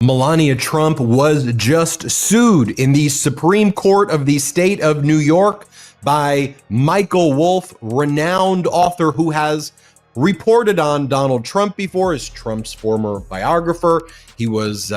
Melania Trump was just sued in the Supreme Court of the state of New York by Michael Wolff, renowned author who has reported on Donald Trump before as Trump's former biographer. He was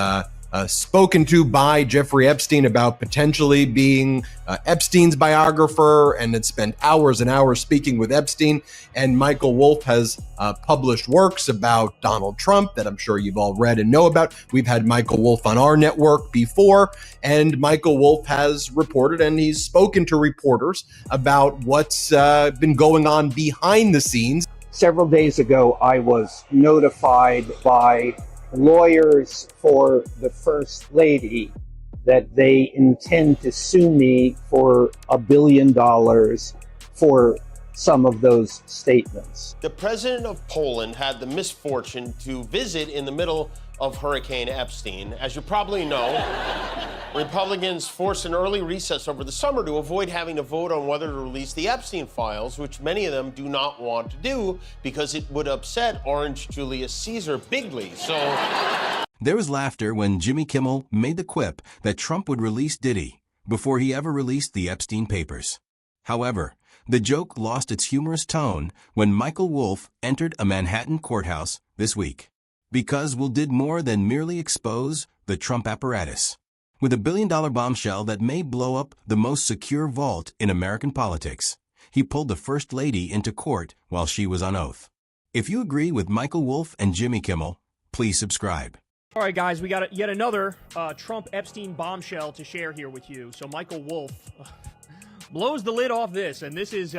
spoken to by Jeffrey Epstein about potentially being Epstein's biographer, and had spent hours and hours speaking with Epstein. And Michael Wolff has published works about Donald Trump that I'm sure you've all read and know about. We've had Michael Wolff on our network before, and Michael Wolff has reported, and he's spoken to reporters about what's been going on behind the scenes. Several days ago, I was notified by lawyers for the First Lady that they intend to sue me for $1 billion for some of those statements. The president of Poland had the misfortune to visit in the middle of Hurricane Epstein. As you probably know, Republicans forced an early recess over the summer to avoid having to vote on whether to release the Epstein files, which many of them do not want to do because it would upset Orange Julius Caesar bigly. So there was laughter when Jimmy Kimmel made the quip that Trump would release Diddy before he ever released the Epstein papers. However, the joke lost its humorous tone when Michael Wolff entered a Manhattan courthouse this week. Because Wolff did more than merely expose the Trump apparatus. With $1 billion bombshell that may blow up the most secure vault in American politics, he pulled the First Lady into court while she was on oath. If you agree with Michael Wolff and Jimmy Kimmel, please subscribe. All right, guys, we got yet another Trump-Epstein bombshell to share here with you. So Michael Wolff blows the lid off this, and this is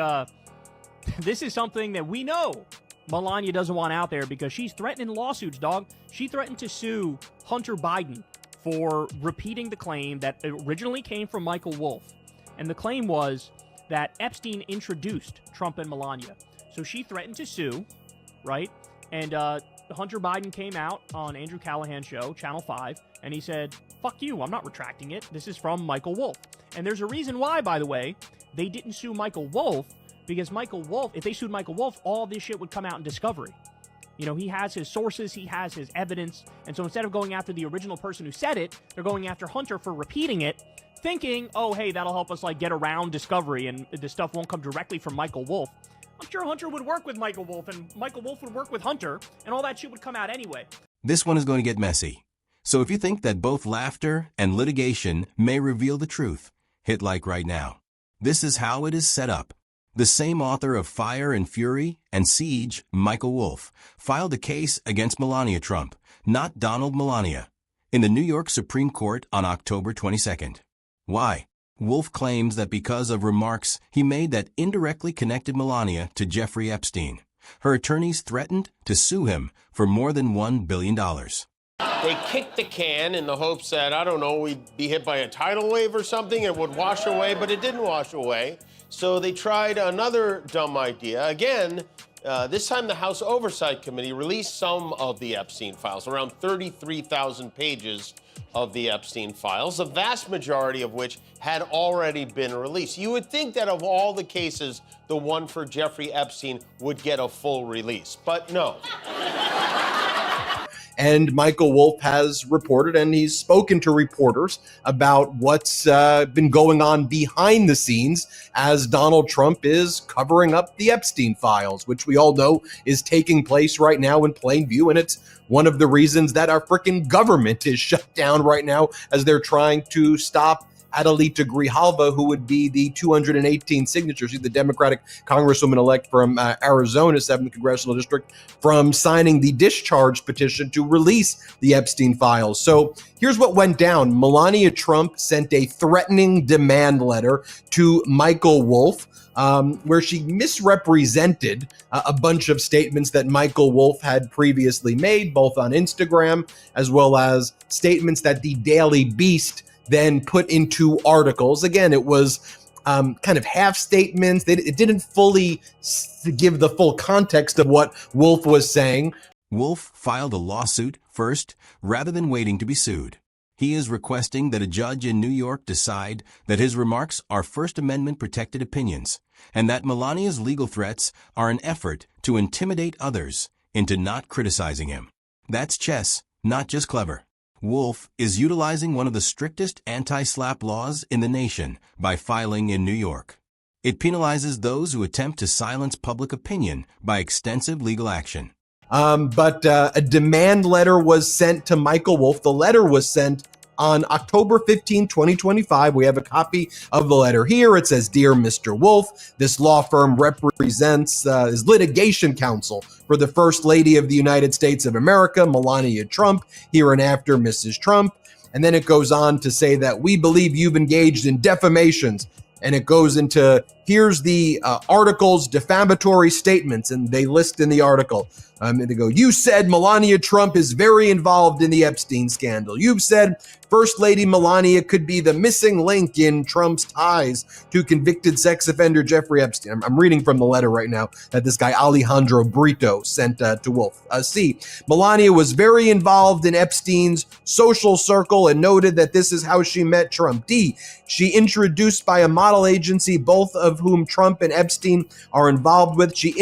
something that we know Melania doesn't want out there because she's threatening lawsuits, dog. She threatened to sue Hunter Biden for repeating the claim that originally came from Michael Wolff. And the claim was that Epstein introduced Trump and Melania. So she threatened to sue, right? And Hunter Biden came out on Andrew Callahan's show, Channel 5, and he said, fuck you, I'm not retracting it. This is from Michael Wolff. And there's a reason why, by the way, they didn't sue Michael Wolff, because Michael Wolff, if they sued Michael Wolff, all this shit would come out in discovery. You know, he has his sources, he has his evidence, and so instead of going after the original person who said it, they're going after Hunter for repeating it, thinking, oh, hey, that'll help us, get around discovery, and this stuff won't come directly from Michael Wolff. I'm sure Hunter would work with Michael Wolff, and Michael Wolff would work with Hunter, and all that shit would come out anyway. This one is going to get messy. So if you think that both laughter and litigation may reveal the truth, hit like right now. This is how it is set up. The same author of Fire and Fury and Siege, Michael Wolff, filed a case against Melania Trump, not Donald Melania, in the New York Supreme Court on October 22nd. Why? Wolff claims that because of remarks he made that indirectly connected Melania to Jeffrey Epstein, her attorneys threatened to sue him for more than $1 billion. they kicked the can in the hopes that, I don't know, we'd be hit by a tidal wave or something and it would wash away, but it didn't wash away. So they tried another dumb idea. Again, this time the House Oversight Committee released some of the Epstein files, around 33,000 pages of the Epstein files, the vast majority of which had already been released. You would think that of all the cases, the one for Jeffrey Epstein would get a full release, but no. And Michael Wolff has reported, and he's spoken to reporters about what's been going on behind the scenes as Donald Trump is covering up the Epstein files, which we all know is taking place right now in plain view. And it's one of the reasons that our freaking government is shut down right now as they're trying to stop Adelita Grijalva, who would be the 218 signatures, the Democratic Congresswoman-elect from Arizona, 7th Congressional District, from signing the discharge petition to release the Epstein files. So here's what went down. Melania Trump sent a threatening demand letter to Michael Wolff, where she misrepresented a bunch of statements that Michael Wolff had previously made, both on Instagram, as well as statements that the Daily Beast then put into articles. Again, it was kind of half statements. It didn't fully give the full context of what Wolff was saying. Wolff filed a lawsuit first, rather than waiting to be sued. He is requesting that a judge in New York decide that his remarks are First Amendment protected opinions, and that Melania's legal threats are an effort to intimidate others into not criticizing him. That's chess, not just clever. Wolff is utilizing one of the strictest anti-slap laws in the nation by filing in New York. It penalizes those who attempt to silence public opinion by extensive legal action. But a demand letter was sent to Michael Wolff. The letter was sent on October 15, 2025. We have a copy of the letter here. It says, "Dear Mr. Wolff, this law firm represents is litigation counsel for the First Lady of the United States of America, Melania Trump, hereinafter Mrs. Trump." And then it goes on to say that we believe you've engaged in defamations. And it goes into, here's the article's defamatory statements, and they list in the article. And they go, "You said Melania Trump is very involved in the Epstein scandal. You've said First Lady Melania could be the missing link in Trump's ties to convicted sex offender Jeffrey Epstein." I'm reading from the letter right now that this guy Alejandro Brito sent to Wolff. C, "Melania was very involved in Epstein's social circle and noted that this is how she met Trump." D, "She introduced by a model agency, both of whom Trump and Epstein are involved with. She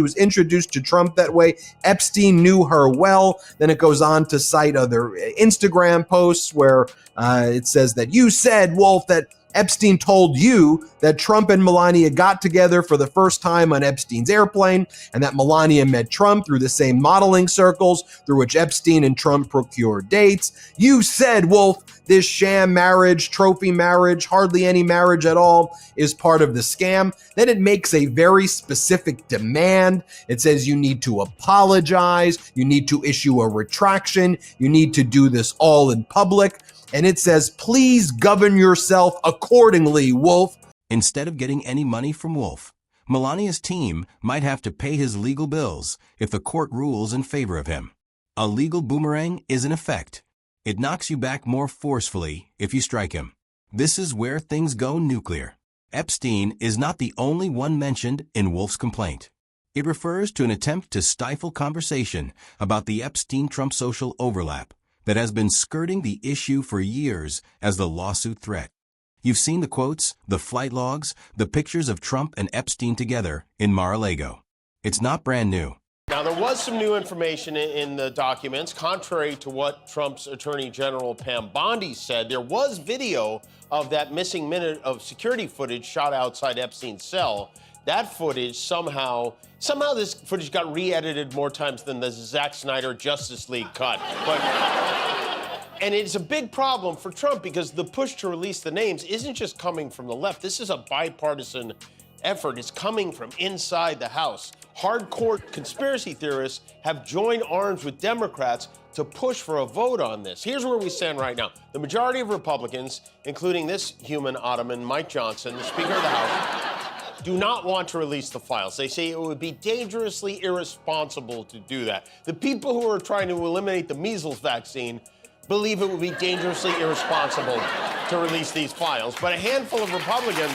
was introduced to Trump that way. Epstein knew her well." Then it goes on to cite other Instagram posts where it says that you said, Wolff, that Epstein told you that Trump and Melania got together for the first time on Epstein's airplane, and that Melania met Trump through the same modeling circles through which Epstein and Trump procured dates. You said, Wolff, this sham marriage, trophy marriage, hardly any marriage at all is part of the scam. Then it makes a very specific demand. It says you need to apologize, you need to issue a retraction, you need to do this all in public. And it says, please govern yourself accordingly, Wolff. Instead of getting any money from Wolff, Melania's team might have to pay his legal bills if the court rules in favor of him. A legal boomerang is in effect. It knocks you back more forcefully if you strike him. This is where things go nuclear. Epstein is not the only one mentioned in Wolff's complaint. It refers to an attempt to stifle conversation about the Epstein-Trump social overlap that has been skirting the issue for years as the lawsuit threat. You've seen the quotes, the flight logs, the pictures of Trump and Epstein together in Mar-a-Lago. It's not brand new. Now, there was some new information in the documents. Contrary to what Trump's Attorney General Pam Bondi said, there was video of that missing minute of security footage shot outside Epstein's cell. That footage somehow this footage got re-edited more times than the Zack Snyder Justice League cut. And it's a big problem for Trump because the push to release the names isn't just coming from the left. This is a bipartisan effort. It's coming from inside the House. Hardcore conspiracy theorists have joined arms with Democrats to push for a vote on this. Here's where we stand right now. The majority of Republicans, including this human ottoman, Mike Johnson, the Speaker of the House, do not want to release the files. They say it would be dangerously irresponsible to do that. The people who are trying to eliminate the measles vaccine believe it would be dangerously irresponsible to release these files. But a handful of Republicans...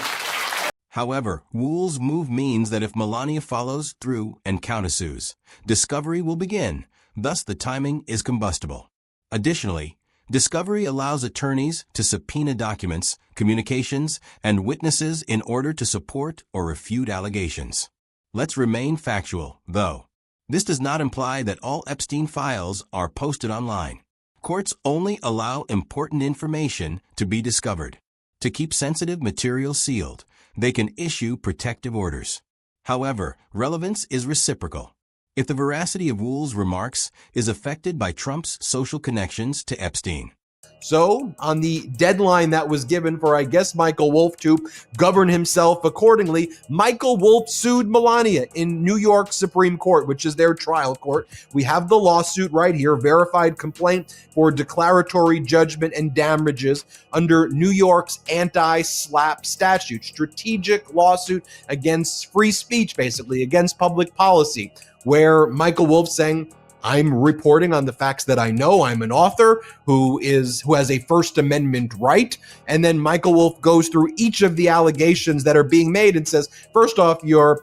However, Wolff's move means that if Melania follows through and countersues, discovery will begin. Thus, the timing is combustible. Additionally, discovery allows attorneys to subpoena documents, communications, and witnesses in order to support or refute allegations. Let's remain factual, though. This does not imply that all Epstein files are posted online. Courts only allow important information to be discovered. To keep sensitive material sealed, they can issue protective orders. However, relevance is reciprocal. If the veracity of Wolff's remarks is affected by Trump's social connections to Epstein. So, on the deadline that was given for, I guess, Michael Wolff to govern himself accordingly, Michael Wolff sued Melania in New York Supreme Court, which is their trial court. We have the lawsuit right here, verified complaint for declaratory judgment and damages under New York's anti-SLAPP statute, strategic lawsuit against free speech, basically, against public policy, where Michael Wolff saying, I'm reporting on the facts that I know. I'm an author who has a First Amendment right. And then Michael Wolff goes through each of the allegations that are being made and says, first off, you're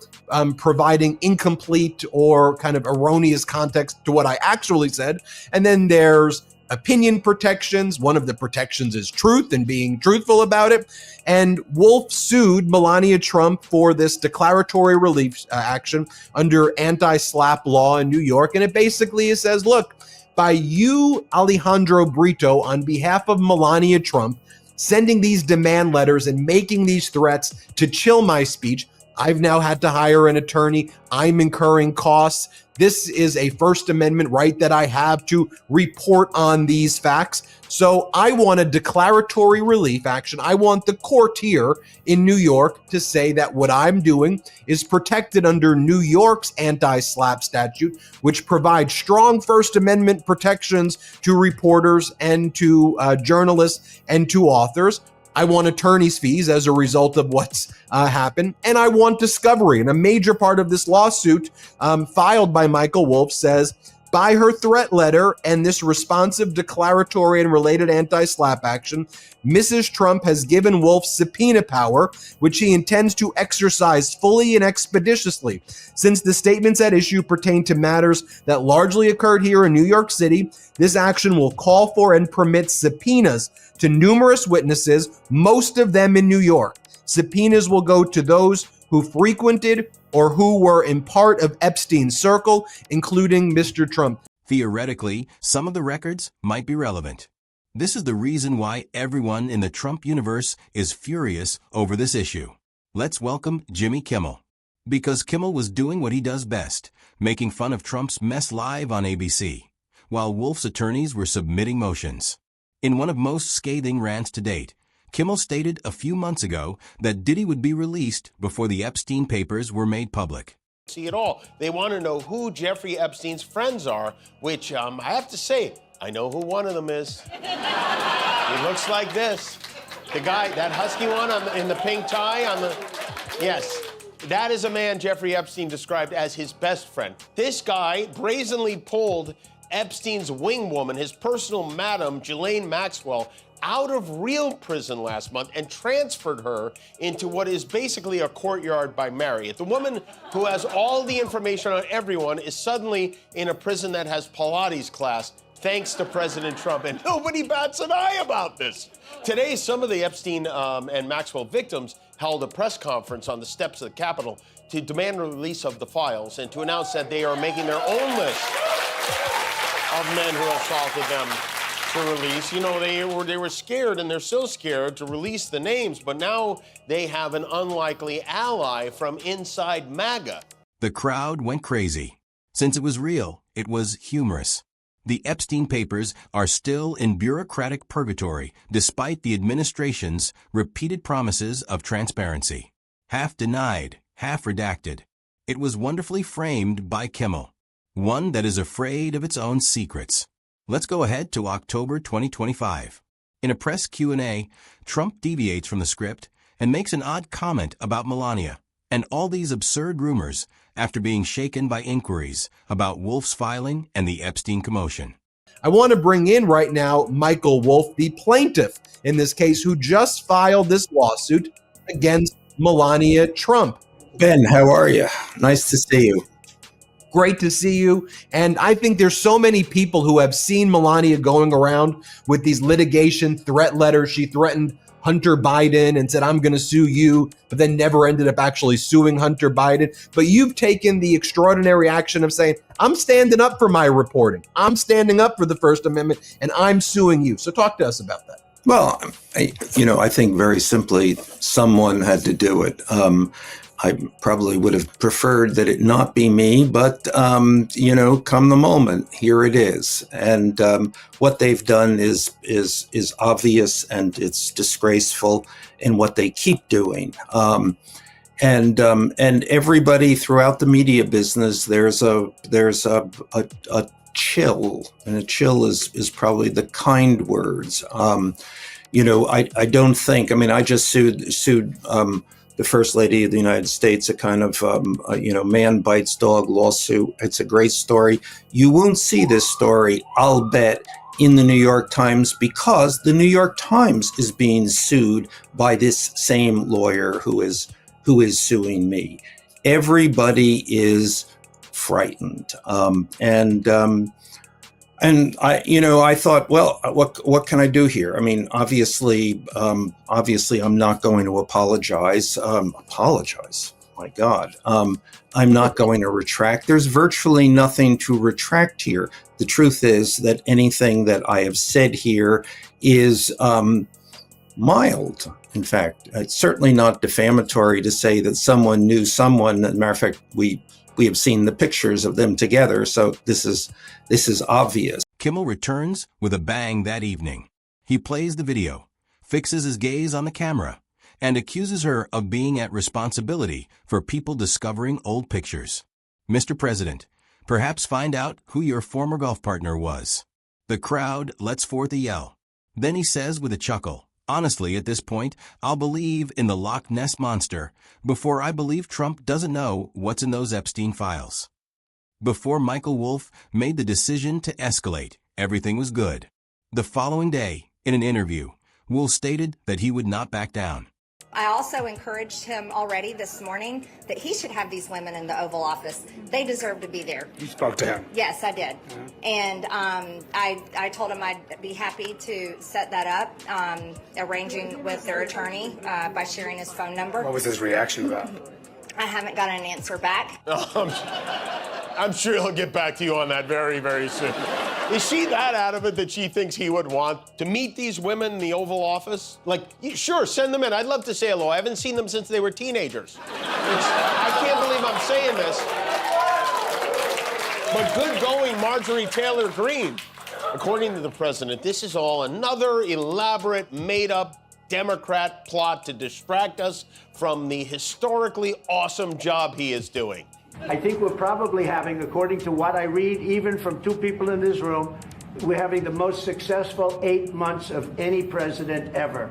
providing incomplete or kind of erroneous context to what I actually said. And then there's opinion protections. One of the protections is truth and being truthful about it. And Wolff sued Melania Trump for this declaratory relief action under anti-SLAPP law in New York. And it basically says, look, by you, Alejandro Brito, on behalf of Melania Trump, sending these demand letters and making these threats to chill my speech. I've now had to hire an attorney. I'm incurring costs. This is a First Amendment right that I have to report on these facts. So I want a declaratory relief action. I want the court here in New York to say that what I'm doing is protected under New York's anti-SLAPP statute, which provides strong First Amendment protections to reporters and to journalists and to authors. I want attorney's fees as a result of what's happened, and I want discovery. And a major part of this lawsuit filed by Michael Wolff says, by her threat letter and this responsive declaratory and related anti-SLAPP action, Mrs. Trump has given Wolff subpoena power, which he intends to exercise fully and expeditiously. Since the statements at issue pertain to matters that largely occurred here in New York City, this action will call for and permit subpoenas to numerous witnesses, most of them in New York. Subpoenas will go to those who frequented or who were in part of Epstein's circle, including Mr. Trump. Theoretically, some of the records might be relevant. This is the reason why everyone in the Trump universe is furious over this issue. Let's welcome Jimmy Kimmel. Because Kimmel was doing what he does best, making fun of Trump's mess live on ABC, while Wolff's attorneys were submitting motions. In one of most scathing rants to date, Kimmel stated a few months ago that Diddy would be released before the Epstein papers were made public. See it all. They want to know who Jeffrey Epstein's friends are, which I have to say, I know who one of them is. He looks like this. The guy, that husky one in the pink tie yes. That is a man Jeffrey Epstein described as his best friend. This guy brazenly pulled Epstein's wing woman, his personal madam, Ghislaine Maxwell, out of real prison last month and transferred her into what is basically a courtyard by Marriott. The woman who has all the information on everyone is suddenly in a prison that has Pilates class, thanks to President Trump, and nobody bats an eye about this. Today, some of the Epstein and Maxwell victims held a press conference on the steps of the Capitol to demand the release of the files and to announce that they are making their own list of men who assaulted them to release. You know, they were scared, and they're still scared to release the names, but now they have an unlikely ally from inside MAGA. The crowd went crazy. Since it was real, it was humorous. The Epstein papers are still in bureaucratic purgatory, despite the administration's repeated promises of transparency. Half denied, half redacted. It was wonderfully framed by Kimmel, one that is afraid of its own secrets. Let's go ahead to October 2025. In a press Q&A, Trump deviates from the script and makes an odd comment about Melania and all these absurd rumors after being shaken by inquiries about Wolff's filing and the Epstein commotion. I want to bring in right now Michael Wolff, the plaintiff in this case, who just filed this lawsuit against Melania Trump. Ben, how are you? Nice to see you. Great to see you. And I think there's so many people who have seen Melania going around with these litigation threat letters. She threatened Hunter Biden and said, I'm going to sue you, but then never ended up actually suing Hunter Biden. But you've taken the extraordinary action of saying, I'm standing up for my reporting. I'm standing up for the First Amendment, and I'm suing you. So talk to us about that. Well, I think very simply, someone had to do it. I probably would have preferred that it not be me, but, come the moment, here it is. And what they've done is obvious, and it's disgraceful in what they keep doing. And everybody throughout the media business, there's a chill, and a chill is probably the kind words. I don't think, I just sued the First Lady of the United States, a kind of, man bites dog lawsuit. It's a great story. You won't see this story, I'll bet, in the New York Times, because the New York Times is being sued by this same lawyer who is suing me. Everybody is frightened. And I thought, well, what can I do here? Obviously, I'm not going to apologize. my God, I'm not going to retract. There's virtually nothing to retract here. The truth is that anything that I have said here is mild. In fact, it's certainly not defamatory to say that someone knew someone. As a matter of fact, we have seen the pictures of them together, so this is obvious. Kimmel returns with a bang that evening. He plays the video, fixes his gaze on the camera, and accuses her of being at responsibility for people discovering old pictures. Mr. President, perhaps find out who your former golf partner was. The crowd lets forth a yell. Then he says with a chuckle, honestly, at this point, I'll believe in the Loch Ness Monster before I believe Trump doesn't know what's in those Epstein files. Before Michael Wolff made the decision to escalate, everything was good. The following day, in an interview, Wolff stated that he would not back down. I also encouraged him already this morning that he should have these women in the Oval Office. They deserve to be there. You spoke to him? Yes, I did. And I told him I'd be happy to set that up, arranging with their attorney by sharing his phone number. What was his reaction about? I haven't got an answer back. I'm sure he'll get back to you on that very, very soon. Is she that adamant that she thinks he would want to meet these women in the Oval Office? Like, sure, send them in. I'd love to say hello. I haven't seen them since they were teenagers. I can't believe I'm saying this. But good going, Marjorie Taylor Greene. According to the president, this is all another elaborate, made-up Democrat plot to distract us from the historically awesome job he is doing. I think we're probably having, according to what I read, even from two people in this room, we're having the most successful 8 months of any president ever.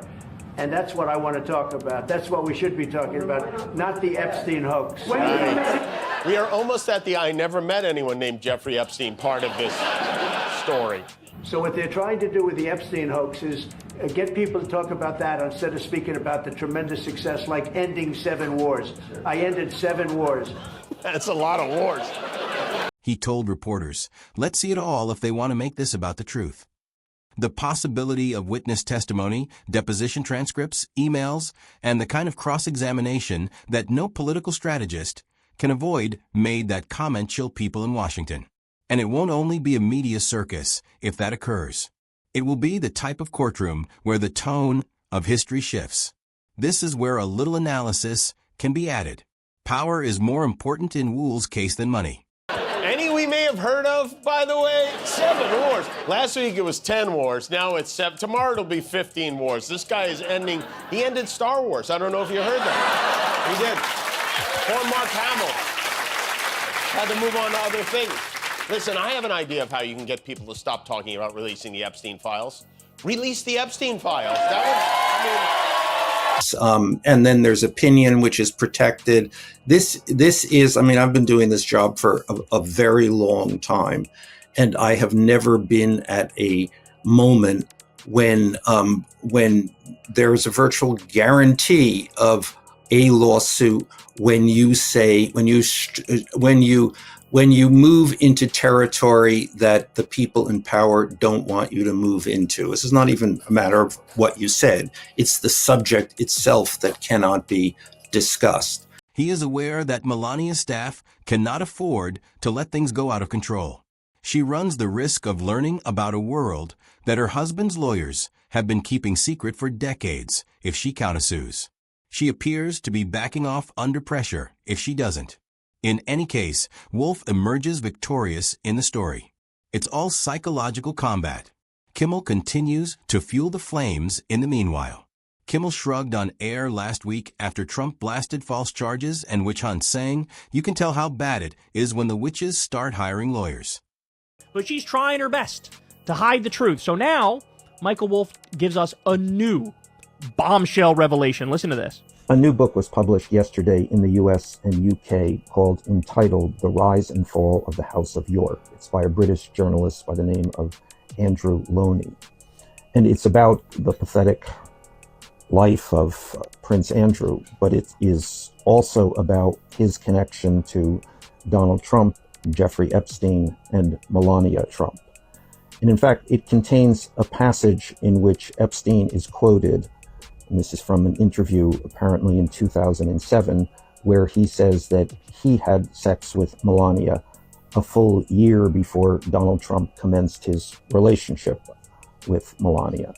And that's what I want to talk about. That's what we should be talking about, not the Epstein hoax. We are almost at the I never met anyone named Jeffrey Epstein part of this story. So what they're trying to do with the Epstein hoax is get people to talk about that instead of speaking about the tremendous success like ending 7 wars. I ended 7 wars. That's a lot of wars. He told reporters, let's see it all if they want to make this about the truth. The possibility of witness testimony, deposition transcripts, emails, and the kind of cross-examination that no political strategist can avoid made that comment chill people in Washington. And it won't only be a media circus if that occurs. It will be the type of courtroom where the tone of history shifts. This is where a little analysis can be added. Power is more important in Wool's case than money. Any we may have heard of, by the way? 7 wars. Last week it was 10 wars. Now it's 7. Tomorrow it'll be 15 wars. This guy is ending. He ended Star Wars. I don't know if you heard that. He did. Poor Mark Hamill had to move on to other things. Listen, I have an idea of how you can get people to stop talking about releasing the Epstein files. Release the Epstein files. And then there's opinion, which is protected. This is, I've been doing this job for a very long time, and I have never been at a moment when there's a virtual guarantee of a lawsuit when you move into territory that the people in power don't want you to move into. This is not even a matter of what you said. It's the subject itself that cannot be discussed. He is aware that Melania's staff cannot afford to let things go out of control. She runs the risk of learning about a world that her husband's lawyers have been keeping secret for decades if she countersues. She appears to be backing off under pressure if she doesn't. In any case, Wolff emerges victorious in the story. It's all psychological combat. Kimmel continues to fuel the flames in the meanwhile. Kimmel shrugged on air last week after Trump blasted false charges and witch hunts, saying, you can tell how bad it is when the witches start hiring lawyers. But she's trying her best to hide the truth. So now, Michael Wolff gives us a new bombshell revelation. Listen to this. A new book was published yesterday in the US and UK entitled The Rise and Fall of the House of York. It's by a British journalist by the name of Andrew Loney. And it's about the pathetic life of Prince Andrew, but it is also about his connection to Donald Trump, Jeffrey Epstein, and Melania Trump. And in fact, it contains a passage in which Epstein is quoted, and this is from an interview apparently in 2007, where he says that he had sex with Melania a full year before Donald Trump commenced his relationship with Melania.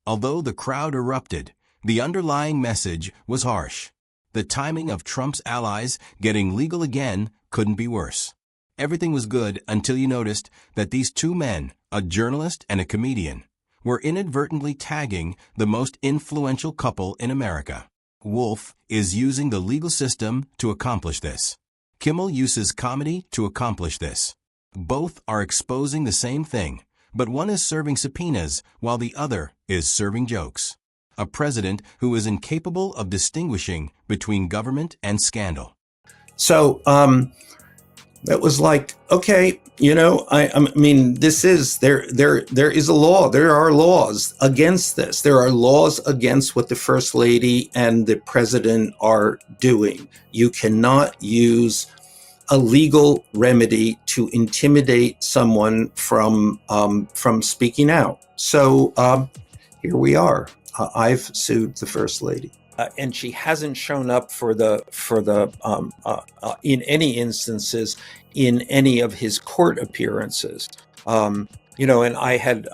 Although the crowd erupted, the underlying message was harsh. The timing of Trump's allies getting legal again couldn't be worse. Everything was good until you noticed that these two men, a journalist and a comedian, were inadvertently tagging the most influential couple in America. Wolff is using the legal system to accomplish this. Kimmel uses comedy to accomplish this. Both are exposing the same thing, but one is serving subpoenas while the other is serving jokes. A president who is incapable of distinguishing between government and scandal. So that was like, okay, I mean, this is there is a law. There are laws against this. There are laws against what the First Lady and the President are doing. You cannot use a legal remedy to intimidate someone from speaking out. So here we are. I've sued the First Lady. And she hasn't shown up for the in any instances in any of his court appearances. And I had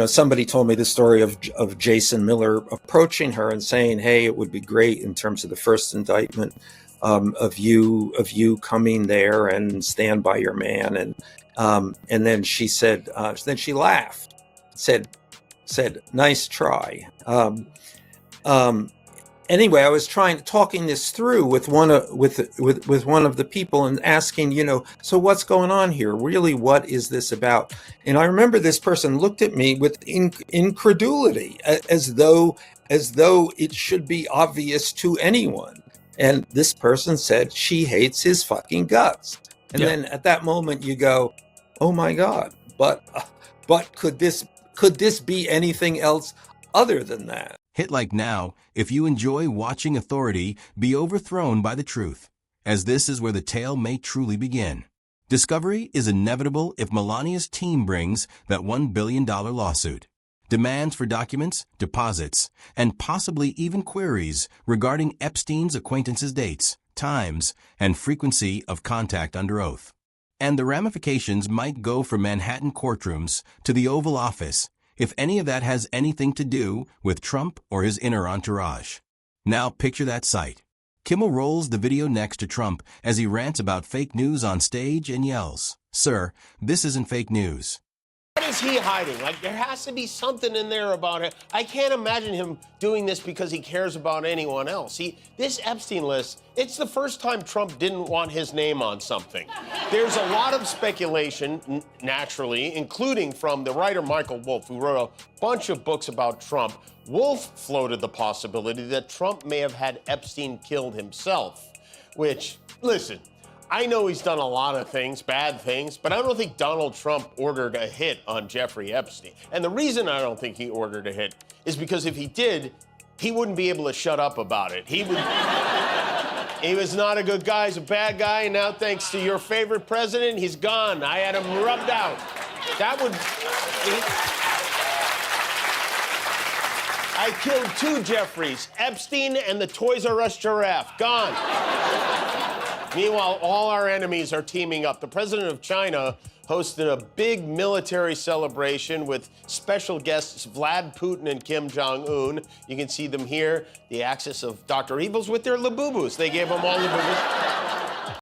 somebody told me the story of Jason Miller approaching her and saying, "Hey, it would be great in terms of the first indictment of you coming there and stand by your man." And then she said, then she laughed, said, "Nice try." Anyway, I was talking this through with one of the people and asking, so what's going on here? Really, what is this about? And I remember this person looked at me with incredulity, as though it should be obvious to anyone. And this person said she hates his fucking guts. And then at that moment you go, oh my God, but could this be anything else other than that? Hit like now if you enjoy watching authority be overthrown by the truth, as this is where the tale may truly begin. Discovery is inevitable if Melania's team brings that $1 billion lawsuit. Demands for documents, deposits, and possibly even queries regarding Epstein's acquaintances' dates, times, and frequency of contact under oath. And the ramifications might go from Manhattan courtrooms to the Oval Office, if any of that has anything to do with Trump or his inner entourage. Now picture that sight. Kimmel rolls the video next to Trump as he rants about fake news on stage and yells, "Sir, this isn't fake news." What is he hiding? Like, there has to be something in there about it. I can't imagine him doing this because he cares about anyone else. This Epstein list, it's the first time Trump didn't want his name on something. There's a lot of speculation, naturally, including from the writer Michael Wolff, who wrote a bunch of books about Trump. Wolff floated the possibility that Trump may have had Epstein killed himself, which, listen, I know he's done a lot of things, bad things, but I don't think Donald Trump ordered a hit on Jeffrey Epstein. And the reason I don't think he ordered a hit is because if he did, he wouldn't be able to shut up about it. He was not a good guy, he's a bad guy, and now thanks to your favorite president, he's gone. I had him rubbed out. I killed two Jeffreys, Epstein and the Toys R Us giraffe. Gone. Meanwhile, all our enemies are teaming up. The president of China hosted a big military celebration with special guests Vlad Putin and Kim Jong-un. You can see them here, the axis of Dr. Evils with their Labubus. They gave them all Labubus.